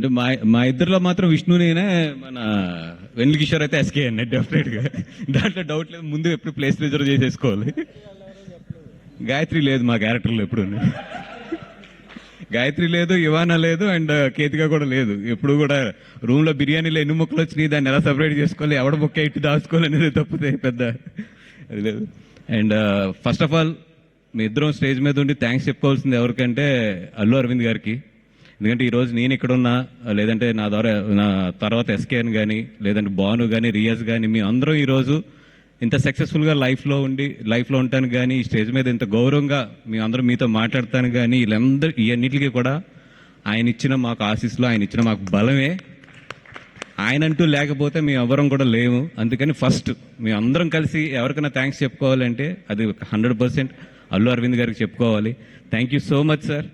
అంటే మా ఇద్దరిలో మాత్రం విష్ణు నేనే, మన వెన్నెల కిషోర్ అయితే ఎస్కే అన్న డెఫినెట్ గా, దాంట్లో డౌట్ లేదు. ముందు ఎప్పుడు ప్లేస్ రిజర్వ్ చేసేసుకోవాలి. గాయత్రి లేదు మా క్యారెక్టర్లో ఎప్పుడు, గాయత్రి లేదు, ఇవానా లేదు, అండ్ కేతిక కూడా లేదు. ఎప్పుడు కూడా రూమ్ లో బిర్యానీలో ఎన్ని ముక్కలు వచ్చినాయి, దాన్ని ఎలా సపరేట్ చేసుకోవాలి, ఎవడ ముక్క ఇటు దాచుకోవాలి అనేది తప్పితే పెద్ద అది లేదు. అండ్ ఫస్ట్ ఆఫ్ ఆల్ మీ ఇద్దరం స్టేజ్ మీద ఉండి థ్యాంక్స్ చెప్పుకోవాల్సింది ఎవరికంటే అల్లు అరవింద్ గారికి. ఎందుకంటే ఈరోజు నేను ఇక్కడ ఉన్నా, లేదంటే నా ద్వారా నా తర్వాత ఎస్కేఎన్ కానీ, లేదంటే భాను కానీ, రియాజ్ కానీ, మీ అందరం ఈరోజు ఇంత సక్సెస్ఫుల్గా లైఫ్లో ఉండటానికి కానీ, ఈ స్టేజ్ మీద ఇంత గౌరవంగా మీ అందరూ మీతో మాట్లాడటానికి కానీ, వీళ్ళందరూ ఇవన్నిటికీ కూడా ఆయన ఇచ్చిన మాకు ఆశీస్సులు, ఆయన ఇచ్చిన మాకు బలమే. ఆయన అంటూ లేకపోతే మేము ఎవరం కూడా లేము. అందుకని ఫస్ట్ మేము అందరం కలిసి ఎవరికైనా థ్యాంక్స్ చెప్పుకోవాలంటే అది 100% అల్లు అరవింద్ గారికి చెప్పుకోవాలి. Thank you so much sir.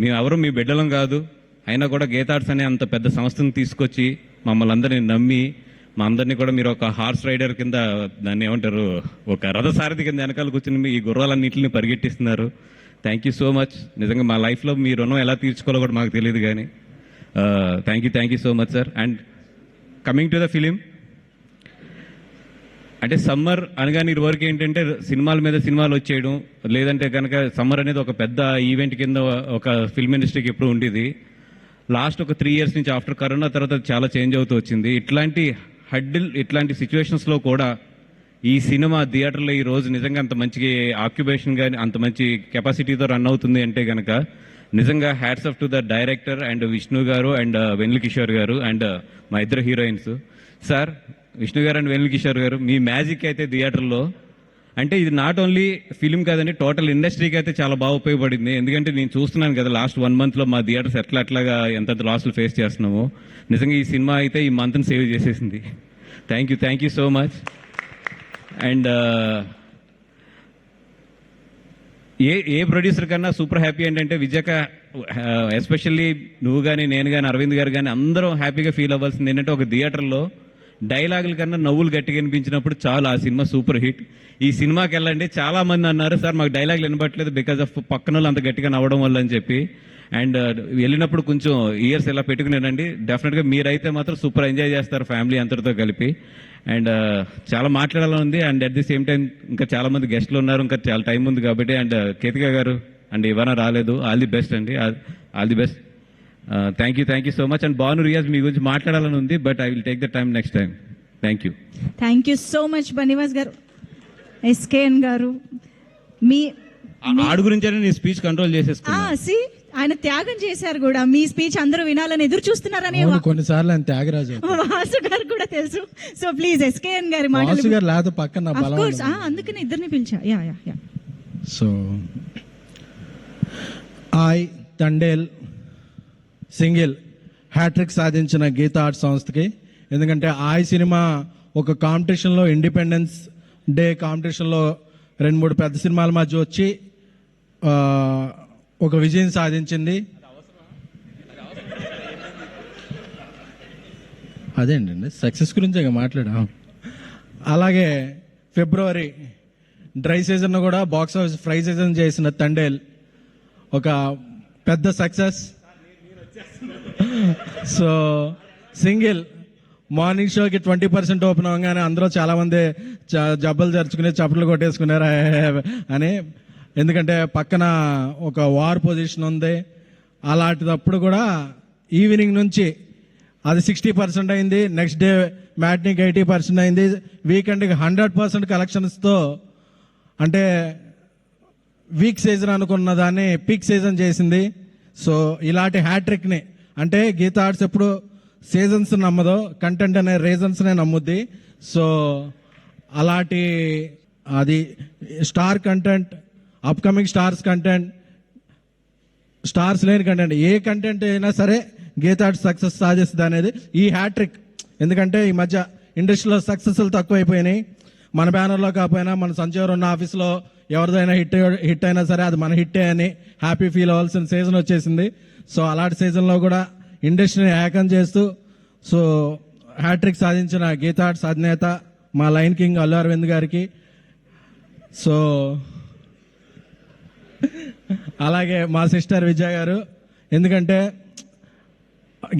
మేము ఎవరు మీ బిడ్డలం కాదు, అయినా కూడా గీతార్ట్స్ అనే అంత పెద్ద సంస్థను తీసుకొచ్చి మమ్మల్ని అందరినీ నమ్మి, మా అందరినీ కూడా మీరు ఒక హార్స్ రైడర్ కింద, దాన్ని ఏమంటారు, ఒక రథసారథి కింద వెనకాల కూర్చుని ఈ గుర్రాలన్నింటిని పరిగెట్టిస్తున్నారు. Thank you so much. నిజంగా మా లైఫ్లో మీ రుణం ఎలా తీర్చుకోవాలో కూడా మాకు తెలియదు కానీ thank you so much sir. And coming to the film, అంటే సమ్మర్ అనగానే ఇదివరకు ఏంటంటే సినిమాల మీద సినిమాలు వచ్చేయడం, లేదంటే కనుక సమ్మర్ అనేది ఒక పెద్ద ఈవెంట్ కింద ఒక ఫిల్మ్ ఇండస్ట్రీకి ఎప్పుడు ఉండేది. లాస్ట్ ఒక 3 years నుంచి ఆఫ్టర్ కరోనా తర్వాత చాలా చేంజ్ అవుతూ వచ్చింది. ఇట్లాంటి సిచ్యువేషన్స్లో కూడా ఈ సినిమా థియేటర్లో ఈ రోజు నిజంగా అంత మంచి ఆక్యుపేషన్ కానీ, అంత మంచి కెపాసిటీతో రన్ అవుతుంది అంటే కనుక నిజంగా hats off to the director and Vishnu గారు అండ్ వెన్నెల కిషోర్ గారు అండ్ మా ఇద్దరు హీరోయిన్స్. సార్, విష్ణు గారు అండ్ వెన్నెల కిషోర్ గారు, మీ మ్యాజిక్ అయితే థియేటర్లో, అంటే ఇది నాట్ ఓన్లీ ఫిలిం కాదండి, టోటల్ ఇండస్ట్రీకి అయితే చాలా బాగా ఉపయోగపడింది. ఎందుకంటే నేను చూస్తున్నాను కదా లాస్ట్ 1 monthలో మా థియేటర్స్ ఎట్లాగా ఎంత లాస్లు ఫేస్ చేస్తున్నామో. నిజంగా ఈ సినిమా అయితే ఈ మంత్ని సేవ్ చేసేసింది. Thank you so much. And A producer కన్నా సూపర్ హ్యాపీ ఏంటంటే విజయక, ఎస్పెషల్లీ నువ్వు కానీ, నేను కానీ, అరవింద్ గారు కానీ అందరం హ్యాపీగా ఫీల్ అవ్వాల్సింది ఏంటంటే ఒక థియేటర్లో డైలాగుల కన్నా నవ్వులు గట్టిగా వినిపించినప్పుడు చాలు ఆ సినిమా సూపర్ హిట్. ఈ సినిమాకి వెళ్ళండి, చాలా మంది అన్నారు సార్ మాకు డైలాగులు వినబట్టలేదు బికాజ్ ఆఫ్ పక్కన వాళ్ళు అంత గట్టిగా నవ్వడం వల్ల అని చెప్పి. అండ్ వెళ్ళినప్పుడు కొంచెం ఇయర్స్ ఇలా పెట్టుకునేనండి. డెఫినెట్గా మీరైతే మాత్రం సూపర్ ఎంజాయ్ చేస్తారు ఫ్యామిలీ అందరితో కలిపి. అండ్ చాలా మాట్లాడాలని ఉంది. And at the same time ఇంకా చాలా మంది గెస్ట్లు ఉన్నారు, ఇంకా చాలా టైం ఉంది కాబట్టి. అండ్ కేతిక గారు అండ్ ఇవానా రాలేదు, ఆల్ ది బెస్ట్ అండి, all the best. Thank you so much. And Bhanu, Riyaz మీ గురించి మాట్లాడాలని ఉంది, but I will take the time next time. Thank you so much Bunny Vas గారు, ఎస్కేఎన్ గారు. మీ ఆడు గురించి నీ స్పీచ్ కంట్రోల్ చేసేసుకున్నా. ఆయన త్యాగం చేశారు కూడా, మీ స్పీచ్ అందరూ వినాలని ఎదురు చూస్తున్నారని కొన్నిసార్లు ఆయన త్యాగరాజు వాసు గారు కూడా తెలుసు. సో ప్లీజ్ ఎస్కేఎన్ గారి మాటలు లేదు పక్కన, అందుకని ఇద్దరిని పిలిచా. Yeah. So Thandel single hat-trick సాధించిన గీతా ఆర్ట్ సంస్థకి, ఎందుకంటే సినిమా ఒక కాంపిటీషన్లో, ఇండిపెండెన్స్ డే కాంపిటీషన్లో 2-3 పెద్ద సినిమాల మధ్య వచ్చి ఒక విజయం సాధించింది. అదేంటండి సక్సెస్ గురించి మాట్లాడాం. అలాగే ఫిబ్రవరి డ్రై సీజన్ కూడా బాక్స్ ఆఫీస్ ఫ్రై సీజన్ చేసిన తండేల్ ఒక పెద్ద సక్సెస్. సో సింగిల్ మార్నింగ్ షోకి 20% ఓపెన్ అవ్వగానే అందరూ చాలామంది జబ్బలు జరుచుకుని చప్పట్లు కొట్టేసుకున్నారు అని. ఎందుకంటే పక్కన ఒక వార్ పొజిషన్ ఉంది. అలాంటిదప్పుడు కూడా ఈవినింగ్ నుంచి అది 60% అయింది, నెక్స్ట్ డే మ్యాట్నిక్ 80% అయింది, వీకెండ్కి 100% కలెక్షన్స్తో, అంటే వీక్ సీజన్ అనుకున్న దాన్ని పీక్ సీజన్ చేసింది. సో ఇలాంటి హ్యాట్రిక్ని, అంటే గీతా ఆర్ట్స్ ఎప్పుడు సీజన్స్ నమ్మదు, కంటెంట్ అనే రీజన్స్నే నమ్ముద్ది. సో అలాంటి అది star content, upcoming stars content, stars లేని కంటెంట్, ఏ కంటెంట్ అయినా సరే గీతా ఆర్ట్స్ సక్సెస్ సాధిస్తుంది అనేది ఈ హ్యాట్రిక్. ఎందుకంటే ఈ మధ్య ఇండస్ట్రీలో సక్సెస్లు తక్కువైపోయినాయి. మన బ్యానర్లో కాకపోయినా మన సంజయ్ ఉన్న ఆఫీస్లో ఎవరిదైనా హిట్ అయినా సరే అది మన హిట్టే అని హ్యాపీ ఫీల్ అవ్వాల్సిన సీజన్ వచ్చేసింది. సో అలాంటి సీజన్లో కూడా ఇండస్ట్రీని ఏకం చేస్తూ సో హ్యాట్రిక్ సాధించిన గీతా ఆర్ట్స్ అధినేత మా లైన్ కింగ్ అల్లు అరవింద్ గారికి, సో అలాగే మా సిస్టర్ విజయ్ గారు, ఎందుకంటే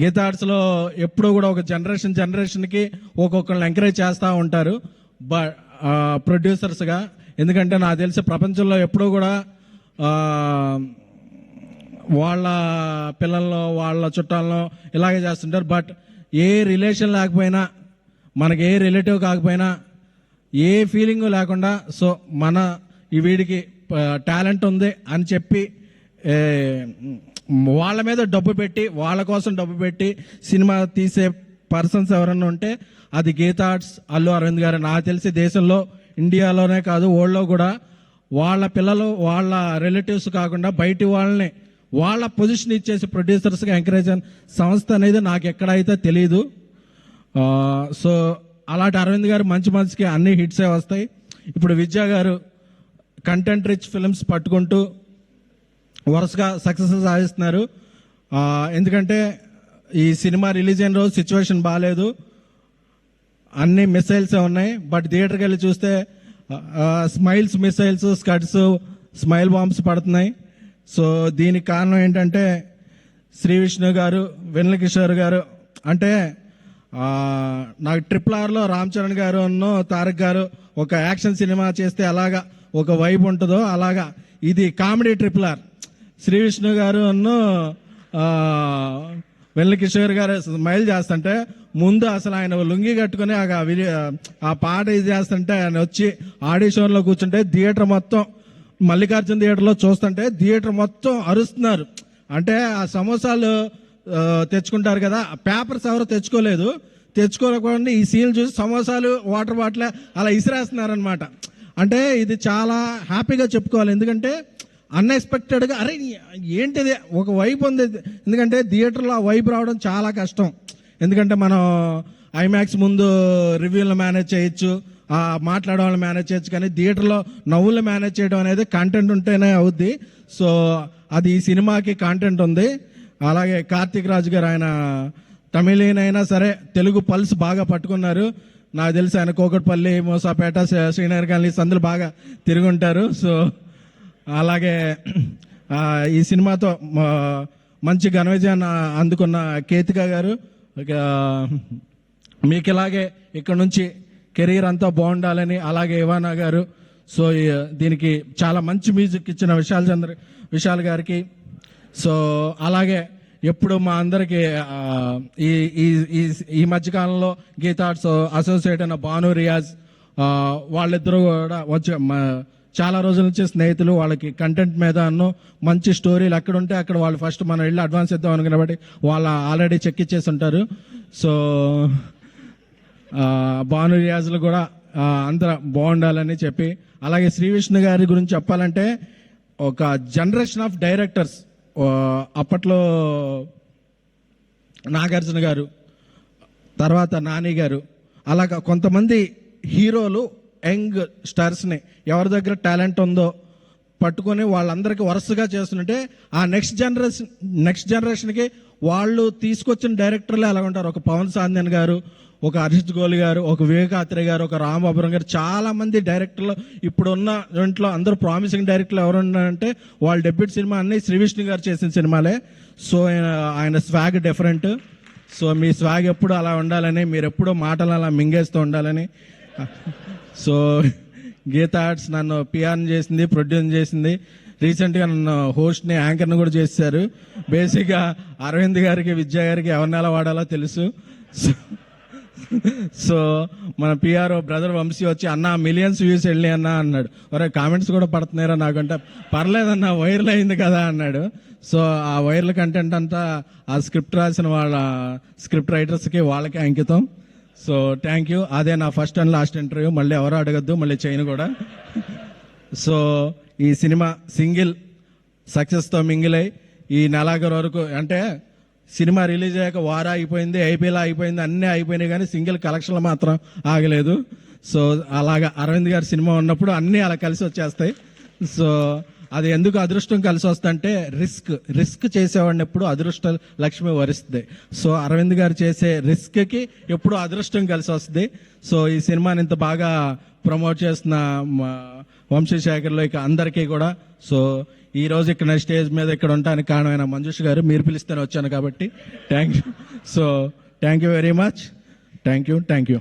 గీతా ఆర్ట్స్లో ఎప్పుడూ కూడా ఒక జనరేషన్కి ఒక్కొక్కరిని ఎంకరేజ్ చేస్తూ ఉంటారు ప్రొడ్యూసర్స్గా. ఎందుకంటే నాకు తెలిసి ప్రపంచంలో ఎప్పుడూ కూడా వాళ్ళ పిల్లల్లో వాళ్ళ చుట్టాలను ఇలాగే చేస్తుంటారు. బట్ ఏ రిలేషన్ లేకపోయినా, మనకి ఏ రిలేటివ్ కాకపోయినా, ఏ ఫీలింగ్ లేకుండా, సో మన ఈ వీడికి టాలెంట్ ఉంది అని చెప్పి వాళ్ళ మీద డబ్బు పెట్టి, వాళ్ళ కోసం డబ్బు పెట్టి సినిమా తీసే పర్సన్స్ ఎవరన్నా ఉంటే అది గీతా ఆర్ట్స్, అల్లు అరవింద్ గారు. నాకు తెలిసి దేశంలో, ఇండియాలోనే కాదు వరల్డ్లో కూడా వాళ్ళ పిల్లలు వాళ్ళ రిలేటివ్స్ కాకుండా బయటి వాళ్ళని వాళ్ళ పొజిషన్ ఇచ్చేసి ప్రొడ్యూసర్స్గా ఎంకరేజ్ అయిన సంస్థ అనేది నాకు ఎక్కడైతే తెలియదు. సో అలాంటి అరవింద్ గారు మంచికి అన్ని హిట్సే వస్తాయి. ఇప్పుడు విద్యా గారు కంటెంట్ రిచ్ ఫిల్మ్స్ పట్టుకుంటూ వరుసగా సక్సెస్ సాధిస్తున్నారు. ఎందుకంటే ఈ సినిమా రిలీజ్ అయిన రోజు సిచ్యువేషన్ బాగాలేదు, అన్ని మిసైల్సే ఉన్నాయి. బట్ థియేటర్కి వెళ్ళి చూస్తే స్మైల్స్ మిసైల్స్, స్కడ్స్, స్మైల్ బాంబ్స్ పడుతున్నాయి. సో దీనికి కారణం ఏంటంటే శ్రీ విష్ణు గారు, వెన్నెల కిషోర్ గారు. అంటే నాకు RRRలో రామ్ చరణ్ గారు తారక్ గారు ఒక యాక్షన్ సినిమా చేస్తే అలాగా ఒక వైబ్ ఉంటుందో అలాగా ఇది కామెడీ RRR. శ్రీ విష్ణు గారు వెన్నెల కిషోర్ గారు స్మైల్ చేస్తుంటే ముందు అసలు ఆయన లుంగి కట్టుకుని ఆ పాట ఇది చేస్తుంటే ఆయన వచ్చి ఆడిషన్లో కూర్చుంటే థియేటర్ మొత్తం, మల్లికార్జున థియేటర్లో చూస్తుంటే థియేటర్ మొత్తం అరుస్తున్నారు. అంటే ఆ సమోసాలు తెచ్చుకుంటారు కదా, పేపర్స్ ఎవరో తెచ్చుకోలేకుండా ఈ సీన్ చూసి సమోసాలు, వాటర్ బాటిల్ అలా ఇసిరేస్తున్నారనమాట. అంటే ఇది చాలా హ్యాపీగా చెప్పుకోవాలి. ఎందుకంటే అన్ఎక్స్పెక్టెడ్గా అరే ఏంటిది ఒక వైపు ఉంది. ఎందుకంటే థియేటర్లో ఆ వైపు రావడం చాలా కష్టం. ఎందుకంటే మనం ఐమాక్స్ ముందు రివ్యూలు మేనేజ్ చేయొచ్చు, మాట్లాడే వాళ్ళు మేనేజ్ చేయొచ్చు, కానీ థియేటర్లో నవ్వులు మేనేజ్ చేయడం అనేది కంటెంట్ ఉంటేనే అవుద్ది. సో అది ఈ సినిమాకి కంటెంట్ ఉంది. అలాగే కార్తీక్ రాజు గారు, ఆయన తమిళీన్ అయినా సరే తెలుగు పల్స్ బాగా పట్టుకున్నారు. నాకు తెలిసి ఆయన కోకట్పల్లి, మోసాపేట, శ్రీనగర్ కాలనీ సందులు బాగా తిరుగుంటారు. సో అలాగే ఈ సినిమాతో మంచి ఘన విజయాన్ని అందుకున్న కేతిక గారు, మీకు ఇలాగే ఇక్కడ నుంచి కెరీర్ అంతా బాగుండాలని, అలాగే ఇవానా గారు. సో దీనికి చాలా మంచి మ్యూజిక్ ఇచ్చిన విశాల్ గారికి. సో అలాగే ఎప్పుడు మా అందరికి ఈ మధ్యకాలంలో గీతా ఆర్ట్స్ అసోసియేట్ అయిన భాను, రియాజ్, వాళ్ళిద్దరూ కూడా వచ్చి చాలా రోజుల నుంచి స్నేహితులు. వాళ్ళకి కంటెంట్ మీద మంచి స్టోరీలు ఎక్కడ ఉంటే అక్కడ వాళ్ళు ఫస్ట్ మనం వెళ్ళి అడ్వాన్స్ ఇద్దాం అనుకున్న బట్టి వాళ్ళు ఆల్రెడీ చెక్ ఇచ్చేసి ఉంటారు. సో భాను, రియాజులు కూడా అందరూ బాగుండాలని చెప్పి, అలాగే శ్రీ విష్ణు గారి గురించి చెప్పాలంటే ఒక జనరేషన్ ఆఫ్ డైరెక్టర్స్, అప్పట్లో నాగార్జున గారు, తర్వాత నాని గారు, అలాగా కొంతమంది హీరోలు యంగ్ స్టార్స్ని ఎవరి దగ్గర టాలెంట్ ఉందో పట్టుకొని వాళ్ళందరికీ వరుసగా చేస్తుంటే ఆ నెక్స్ట్ జనరేషన్కి వాళ్ళు తీసుకొచ్చిన డైరెక్టర్లు ఎలా ఉంటారు. ఒక పవన్ సాంధ్యన్ గారు, ఒక హర్షిత్ గోలి గారు, ఒక వివేకాత్రి గారు, ఒక రామ్ అబ్రం గారు, చాలా మంది డైరెక్టర్లు ఇప్పుడున్న దాంట్లో అందరూ ప్రామిసింగ్ డైరెక్టర్లు ఎవరు ఉన్నారంటే వాళ్ళ డెబ్యూట్ సినిమా అన్ని శ్రీ విష్ణు గారు చేసిన సినిమాలే. సో ఆయన స్వాగ్ డిఫరెంట్. సో మీ స్వాగ్ ఎప్పుడు అలా ఉండాలని, మీరు ఎప్పుడూ మాటలు అలా మింగేస్తూ ఉండాలని. సో గీతా ఆర్ట్స్ నన్ను పిఆర్ని చేసింది, ప్రొడ్యూస్ చేసింది. రీసెంట్గా నన్ను హోస్ట్ని, యాంకర్ని కూడా చేశారు. బేసిక్గా అరవింద్ గారికి, విద్యా గారికి ఎవరిని ఎలా వాడాలో తెలుసు. సో మన పిఆర్ఓ బ్రదర్ వంశీ వచ్చి అన్న మిలియన్స్ వ్యూస్ వెళ్ళి అన్న అన్నాడు. ఒరే కామెంట్స్ కూడా పడుతున్నారా నాకంటే, పర్లేదన్న వైరల్ అయింది కదా అన్నాడు. సో ఆ వైరల్ కంటెంట్ అంతా ఆ స్క్రిప్ట్ రాసిన వాళ్ళ స్క్రిప్ట్ రైటర్స్కి, వాళ్ళకి అంకితం. So thank you. అదే నా ఫస్ట్ అండ్ లాస్ట్ ఇంటర్వ్యూ, మళ్ళీ ఎవరు అడగద్దు, మళ్ళీ చేయను కూడా. సో ఈ సినిమా సింగిల్ సక్సెస్తో మింగిల్ అయి ఈ నెలాఖరు వరకు, అంటే సినిమా రిలీజ్ అయ్యాక వారా అయిపోయింది, ఐపీఎల్ అయిపోయింది, అన్నీ అయిపోయినాయి, కానీ సింగిల్ కలెక్షన్లు మాత్రం ఆగలేదు. సో అలాగా అరవింద్ గారి సినిమా ఉన్నప్పుడు అన్నీ అలా కలిసి వచ్చేస్తాయి. సో అది ఎందుకు అదృష్టం కలిసి వస్తుందంటే రిస్క్ చేసేవాడిని ఎప్పుడు అదృష్ట లక్ష్మి వరిస్తుంది. సో అరవింద్ గారు చేసే రిస్క్కి ఎప్పుడు అదృష్టం కలిసి వస్తుంది. సో ఈ సినిమాని ఇంత బాగా ప్రమోట్ చేస్తున్న వంశీశేఖర్లో ఇక అందరికీ కూడా. సో ఈ రోజు ఇక్కడ స్టేజ్ మీద ఇక్కడ ఉండడానికి కారణమైన మంజుష్ గారు, మీరు పిలిస్తేనే వచ్చాను కాబట్టి thank you. So thank you very much. Thank you. Thank you.